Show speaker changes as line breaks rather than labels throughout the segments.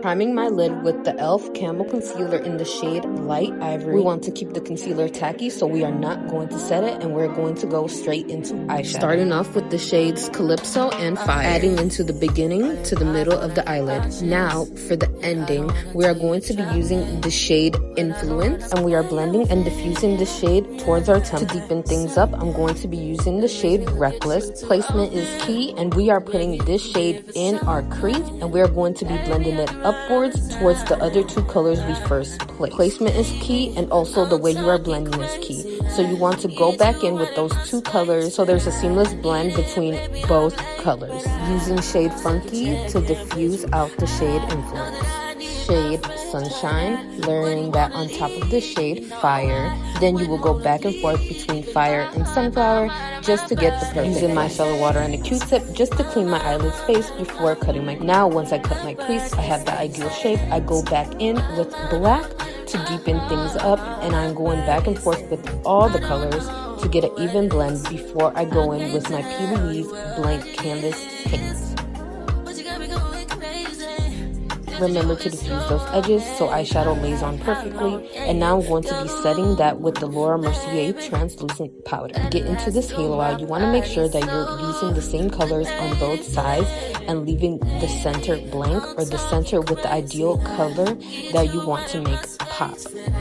Priming my lid with the e.l.f. Camo Concealer in the shade Light Ivory. We want to keep the concealer tacky, so we are not going to set it, and we're going to go straight into eyeshadow. Starting off with the shades Calypso and Fire. Adding into the beginning to the middle of the eyelid. Now, for the ending, we are going to be using the shade Influence, and we are blending and diffusing the shade towards our temple. To deepen things up, I'm going to be using the shade Reckless. Placement is key, and we are putting this shade in our crease, and we are going to be blending it upwards towards the other two colors we first placed. Placement is key, and also the way you are blending is key. So you want to go back in with those two colors so there's a seamless blend between both colors. Using shade Funky to diffuse out the shade Influence. Shade Sunshine, layering that on top of the shade Fire. Then you will go back and forth between Fire and Sunflower just to get the perfect. Using my micellar water and a Q-tip just to clean my eyelid space before cutting my. Now once I cut my crease, I have the ideal shape. I go back in with black to deepen things up, and I'm going back and forth with all the colors to get an even blend before I go in with my P. Louise blank canvas paints. Remember to diffuse those edges so eyeshadow lays on perfectly. And now I'm going to be setting that with the Laura Mercier translucent powder. To get into this halo eye, you want to make sure that you're using the same colors on both sides and leaving the center blank, or the center with the ideal color that you want to make pop.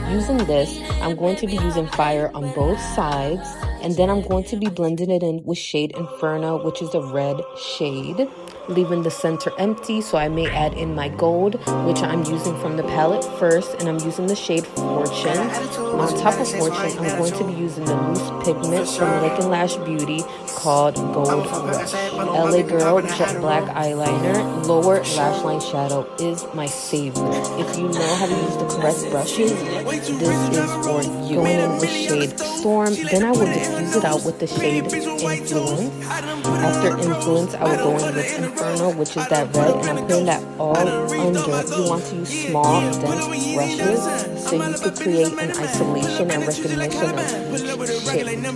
Using this, I'm going to be using Fire on both sides, and then I'm going to be blending it in with shade Inferno, which is a red shade. Leaving the center empty, so I may add in my gold, which I'm using from the palette first, and I'm using the shade Fortune. On top of Fortune, I'm going to be using the loose pigment from Lake and Lash Beauty called Gold Rush. LA Girl Jet Black Eyeliner, lower lash line shadow is my favorite. If you know how to use the correct brushes, this is for you. Going in with shade Storm, then I will diffuse it out with the shade Influence. After Influence, I will go in with Inferno, which is that red, and I'm putting that all under. You want to use small, dense brushes so you could create an isolation and recognition of each shape. Adding the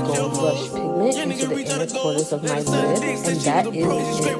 Gold Rush pigment into the inner quarters of my lid, and that is it.